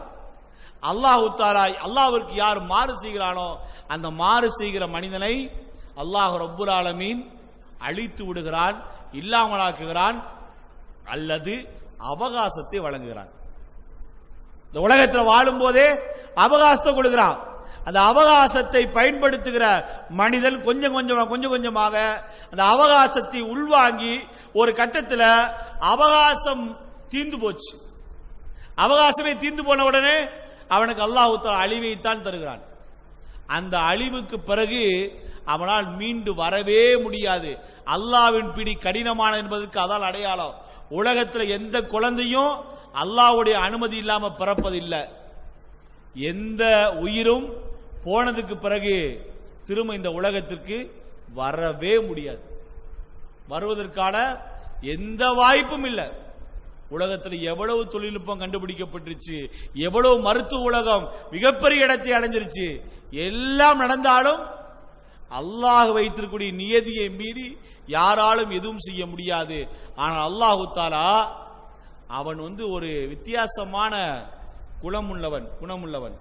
Speaker 1: அல்லாஹு தஆலா அல்லாஹ்விற்கு யார் மாறு செய்கிறானோ அந்த மாறு செய்கிற மனிதனை அல்லாஹ் ரப்புல் ஆலமீன் அழித்து விடுகிறான், இல்லாமலாக்குகிறான், அல்லது அவகாசத்தை வழங்குகிறான். இந்த உலகத்தில் வாழும் போதே அவகாசத்தை கொடுக்கிறான். அந்த அவகாசத்தை பயன்படுத்துகிற மனிதன் கொஞ்சம் கொஞ்சமாக அந்த அவகாசத்தை உள்வாங்கி ஒரு கட்டத்தில் அவகாசம் தீர்ந்து போச்சு. அவகாசமே தீர்ந்து போன உடனே அவனுக்கு அல்லாஹ் தஆலா அழிவைத்தான் தருகிறான். அந்த அழிவுக்கு பிறகு அவனால் மீண்டு வரவே முடியாது. அல்லாஹ்வின் பிடி கடினமான என்பதற்கு அதால் அடையாளம். உலகத்தில் எந்த குழந்தையும் அல்லாஹ்வுடைய அனுமதி இல்லாம பிறப்பதில்லை. எந்த உயிரும் போனதுக்கு பிறகு திரும்ப இந்த உலகத்திற்கு வரவே முடியாது. வருவதற்கான எந்த வாய்ப்பும் இல்லை. உலகத்தில் எவ்வளவு தொழில்நுட்பம் கண்டுபிடிக்கப்பட்டுருச்சு, எவ்வளவு மருத்துவ உலகம் மிகப்பெரிய இடத்தை அடைஞ்சிருச்சு, எல்லாம் நடந்தாலும் அல்லாஹ் வைத்திருக்கக்கூடிய நியதியை மீறி யாராலும் எதுவும் செய்ய முடியாது. ஆனால் அல்லாஹு தஆலா அவன் ஒரு வித்தியாசமான குணமுள்ளவன்.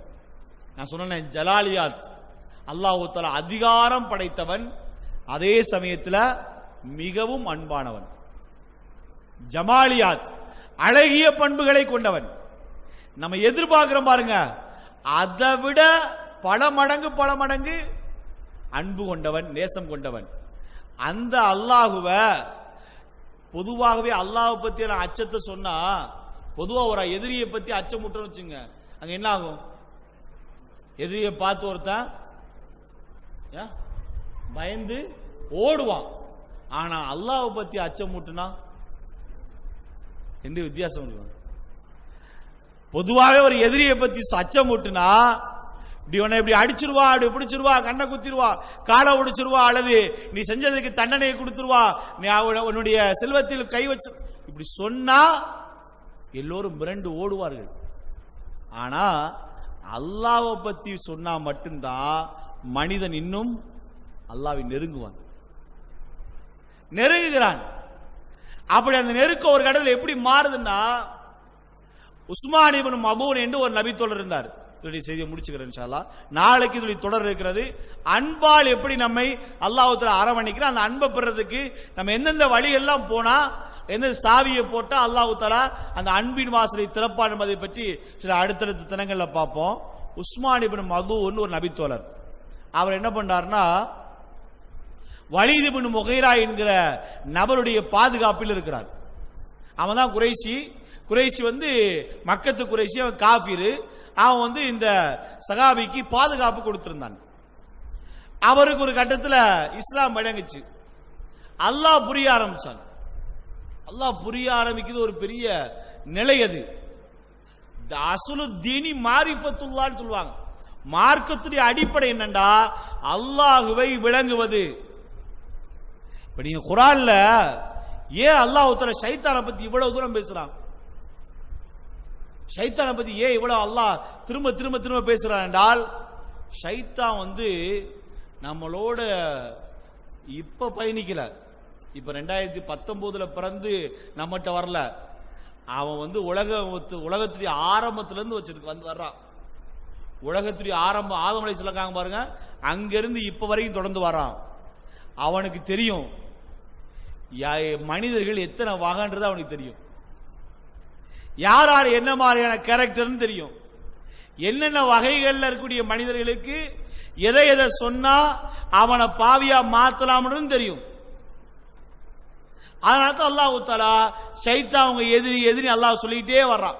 Speaker 1: நான் சொன்னேன் ஜலாலியாத். அல்லாஹு தஆலா அதிகாரம் படைத்தவன், அதே சமயத்தில் மிகவும் அன்பானவன். ஜமாலியாத், அழகிய பண்புகளை கொண்டவன். நம்ம எதிர்பார்க்கிறோம் பாருங்க, அதை விட பல மடங்கு அன்பு கொண்டவன், நேசம் கொண்டவன். அந்த அல்லாஹுவ பொதுவாகவே அல்லாஹ் பத்தி அச்சத்தை சொன்னா, பொதுவா ஒரு எதிரியை பத்தி அச்சமுட்டோன்னு வச்சுங்க, அங்க என்ன ஆகும்? எதிரியை பார்த்து ஒருத்தன் பயந்து ஓடுவான். ஆனா அல்லாஹ் பத்தி அச்சமுட்டுனா எந்த வித்தியாசம் இருக்கு? பொதுவாக ஒரு எதிரியை பத்தி அச்சமுட்டுனா இப்படி அடிச்சிருவா, அப்படி பிடிச்சிருவா, கண்ணை குத்திருவா, காலை உடைச்சிருவா, அல்லது நீ செஞ்சதுக்கு தண்டனையை கொடுத்துருவா, நீ உன்னுடைய செல்வத்தில் கை வச்சு, இப்படி சொன்னா எல்லோரும் மிரண்டு ஓடுவார்கள். ஆனா அல்லாஹ்வை பத்தி சொன்னா மட்டும்தான் மனிதன் இன்னும் அல்லாஹ்வை நெருங்குகிறான். அப்படி அந்த நெருக்கம் ஒரு கடல் எப்படி மாறுதுன்னா, உஸ்மான் இப்னு மதூன் என்று ஒரு நபி தோழர் இருந்தார். இதனுடைய செய்தியை முடிச்சுக்கிறேன் இன்ஷா அல்லாஹ். நாளைக்கு இதனுடைய தொடர் இருக்கிறது. அன்பால் எப்படி நம்மை அல்லாஹ் தஆலா அரவணைக்கிற, அந்த அன்பை பெறதுக்கு நம்ம எந்தெந்த வழியெல்லாம் போனா, எந்த சாவியை போட்டா அல்லாஹ் தஆலா அந்த அன்பின் வாசலை திறப்பான் என்பதை பற்றி சில அடுத்தடுத்த தினங்கள்ல பார்ப்போம். உஸ்மான் இப்னு மதூன் ஒரு நபி தோழர். அவர் என்ன பண்ணார்னா, வலீத் இப்னு முகைரா என்கிற நபருடைய பாதுகாப்பில் இருக்கிறார். அவன் தான் குறைஷி. குறைஷி மக்கத்து குறைஷி, அவன் காபிரு. அவன் இந்த சகாபிக்கு பாதுகாப்பு கொடுத்திருந்தான். அவருக்கு ஒரு கட்டத்தில் இஸ்லாம் வழங்குச்சு. அல்லாஹ் புரிய ஆரம்பிச்சான். அல்லாஹ் புரிய ஆரம்பிக்குது ஒரு பெரிய நிலை. அது அசுலு தீனி மாரிஃபத்துல்லாஹ்னு சொல்லுவாங்க. மார்க்கத்துடைய அடிப்படை என்னண்டா அல்லாஹுவை விளங்குவது. இப்ப நீங்க குர்ஆன்ல ஏன் அல்லாஹ் தஆலா ஷைத்தானை பத்தி இவ்வளவு தூரம் பேசுறான்? ஷைத்தானை பத்தி ஏன் இவ்வளவு அல்லாஹ் திரும்ப திரும்ப திரும்ப பேசுறான் என்றால், ஷைத்தான் நம்மளோட இப்ப பயணிக்கல. இப்ப 2019 பிறந்து நம்மகிட்ட வரல. அவன் உலகத்துடைய ஆரம்பத்துல இருந்து வர்றான். உலகத்துடைய ஆரம்பம் ஆதம் அலைஹிஸ்ஸலாம் பாருங்க, அங்கிருந்து இப்ப வரைக்கும் தொடர்ந்து வரான். அவனுக்கு தெரியும் மனிதர்கள் எத்தனை வகைன்றது அவனுக்கு தெரியும். யார் யார் என்ன மாதிரியான கேரக்டர்னு தெரியும். என்னென்ன வகைகள்ல இருக்கக்கூடிய மனிதர்களுக்கு எதை எதை சொன்னா அவனை பாவியா மாத்தலாம்னு தெரியும். அதனால தான் அல்லாஹ் தஆலா ஷைத்தான் அவங்க எதிரி அல்லாஹ் சொல்லிட்டே வர்றான்.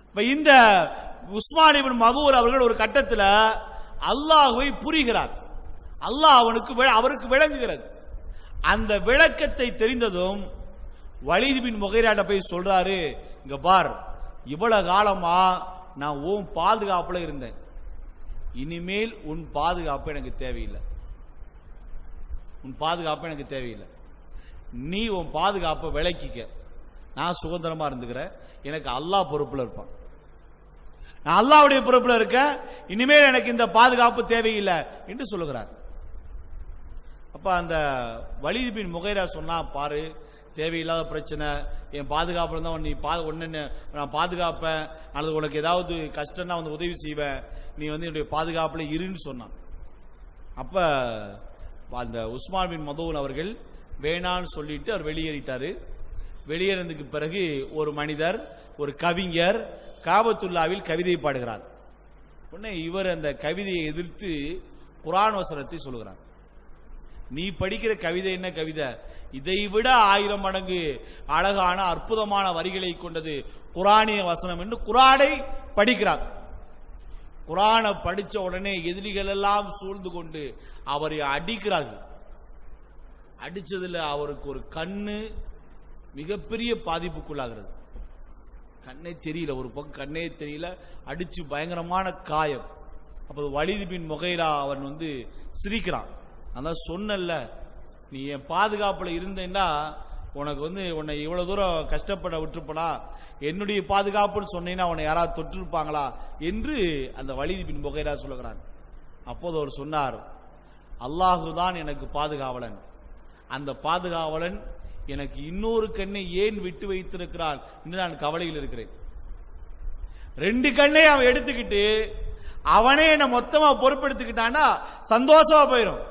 Speaker 1: இப்ப இந்த உஸ்மான் இப்னு மதூன் அவர்கள் ஒரு கட்டத்தில் அல்லாஹ்வை புரிகிறார். அல்லாஹ் அவருக்கு விளங்குகிறது. அந்த விளக்கத்தை தெரிந்ததும் வலீத் பின் முகைராட்ட போய் சொல்றாரு, இங்க பார், இவ்வளவு காலமா நான் உன் பாதுகாப்புல இருந்தேன், இனிமேல் உன் பாதுகாப்பு எனக்கு தேவையில்லை. உன் பாதுகாப்பு எனக்கு தேவையில்லை. நீ உன் பாதுகாப்பை விளக்கிக்க, நான் சுதந்திரமா இருந்துக்கிறேன். எனக்கு அல்லாஹ் பொறுப்புல இருப்பான். நான் அல்லாஹ்வுடைய பொறுப்புல இருக்க, இனிமேல் எனக்கு இந்த பாதுகாப்பு தேவையில்லை என்று சொல்லுகிறார். அப்ப அந்த வலீத் பின் முகைரா சொன்னா, பாரு, தேவையில்லாத பிரச்சனை, என் பாதுகாப்புல தான் நீ நான் பாதுகாப்பேன், அல்லது உனக்கு ஏதாவது கஷ்டம்னா உதவி செய்வேன், நீ என்னுடைய பாதுகாப்புல இருன்னு சொன்னான். அப்ப அந்த உஸ்மான் பின் மதூன் அவர்கள் வேணான்னு சொல்லிட்டு அவர் வெளியேறிட்டாரு. வெளியேறதுக்கு பிறகு ஒரு மனிதர், ஒரு கவிஞர் காபத்துல்லாவில் கவிதை பாடுகிறார். உடனே இவர் அந்த கவிதையை எதிர்த்து குர்ஆன் வசனத்தை சொல்லுகிறார். நீ படிக்கிற கவிதை என்ன கவிதை? இதைவிட 1000 மடங்கு அழகான அற்புதமான வரிகளை கொண்டது குர்ஆனிய வசனம் என்று குர்ஆனை படிக்கிறார். குர்ஆனை படிச்ச உடனே எதிரிகள் எல்லாம் சூழ்ந்து கொண்டு அவரை அடிக்கிறார்கள். அடிச்சதுல அவருக்கு ஒரு கண்ணு மிகப்பெரிய பாதிப்புக்குள்ளாகிறது. கண்ணே தெரியல, ஒரு பக்கம் கண்ணே தெரியல, அடிச்சு பயங்கரமான காயம். அப்போது வலீத் பின் முகைரா அவன் சிரிக்கிறான். அதான் சொன்னல்ல, நீ என் பாதுகாப்புல இருந்தேன்னா உனக்கு உன்னை இவ்வளவு தூரம் கஷ்டப்பட விட்டுருப்பனா, என்னுடைய பாதுகாப்புன்னு சொன்னீங்கன்னா உன்னை யாராவது தொற்றிருப்பாங்களா என்று அந்த வலீத் பின் முகைரா சொல்லுகிறான். அப்போது அவர் சொன்னார், அல்லாஹுதான் எனக்கு பாதுகாவலன், அந்த பாதுகாவலன் எனக்கு இன்னொரு கண்ணை ஏன் விட்டு வைத்திருக்கிறான் என்று நான் கவலையில் இருக்கிறேன். 2 கண்ணை அவன் எடுத்துக்கிட்டு அவனே என்ன மொத்தமா பொறுப்பெடுத்துக்கிட்டான்னா சந்தோஷமா போயிடும்.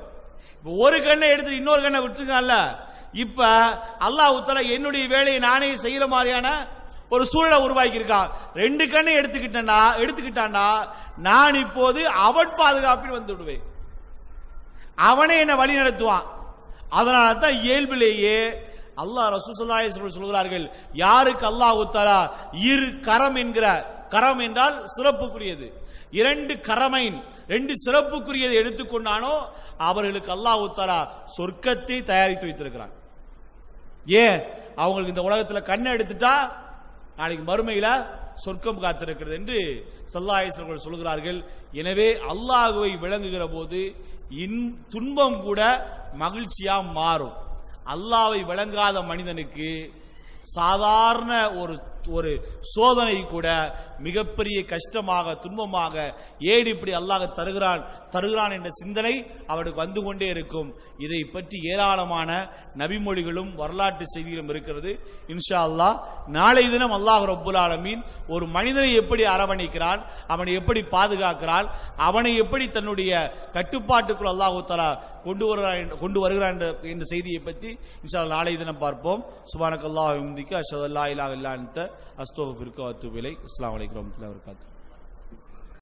Speaker 1: ஒரு கண்ணை எடுத்து இன்னொரு கண்ணை விட்டுருக்கான்ல, இப்ப அல்லாஹ் தஆலா என்னுடைய வேலையை நானே செய்யற மாதிரியான ஒரு சூழலை உருவாக்கி இருக்கான். 2 கண்ணை எடுத்துக்கிட்டான்டா நான் இப்போது அவன் பாதுகாப்பில் வந்து விடுவேன், அவனே என்ன வழி நடத்துவான். அதனால தான் இயல்பிலேயே அல்லாஹ் ரசூல் ஸல்லல்லாஹு அலைஹி வஸல்லம் சொல்கிறார்கள், யாருக்கு அல்லாஹ் தஆலா இரு கரம் என்கிற, கரம் என்றால் சிறப்புக்குரியது, 2 கரமைன் 2 சிறப்புக்குரியதை எடுத்துக்கொண்டானோ அவர்களுக்கு அல்லாஹ் தஆலா சொர்க்கத்தை தயாரித்து வைத்திருக்கிறான். ஏன்? அவங்களுக்கு இந்த உலகத்தில் கண்ணை எடுத்துட்டா நாளைக்கு மறுமையில சொர்க்கம் காத்திருக்கிறது என்று ஸல்லல்லாஹு அலைஹி வஸல்லம் சொல்கிறார்கள். எனவே அல்லாஹ்வை விளங்குகிற போது துன்பம் கூட மகிழ்ச்சியா மாறும். அல்லாஹ்வை விளங்காத மனிதனுக்கு சாதாரண ஒரு ஒரு சோதனை கூட மிகப்பெரிய கஷ்டமாக துன்பமாக ஏன் இப்படி அல்லாஹ் தருகிறான் என்ற சிந்தனை அவனுக்கு வந்து கொண்டே இருக்கும். இதை பற்றி ஏராளமான நபிமொழிகளும் வரலாற்று செய்திகளும் இருக்கிறது. இன்ஷா அல்லாஹ் நாளை தினம் அல்லாஹ் ரப்புல் ஆலமீன் ஒரு மனிதனை எப்படி அரவணைக்கிறான், அவனை எப்படி பாதுகாக்கிறான், அவனை எப்படி தன்னுடைய கட்டுப்பாட்டுக்குள் அல்லாஹ் தஆலா கொண்டு வருகிறான் என்ற செய்தியை பற்றி இன்ஷா அல்லாஹ் நாளை தினம் பார்ப்போம். சுப்ஹானக்கல்லாஹு வ பிஹம்திக அஷ்ஹது அல்லா இலாஹா இல்லா அன்த அஸ்தக்ஃபிருக வ அத்தூபு இலைக். அஸ்ஸலாமு அலைக்கும் வரஹ்மத்துல்லாஹி வ பரகாத்துஹு.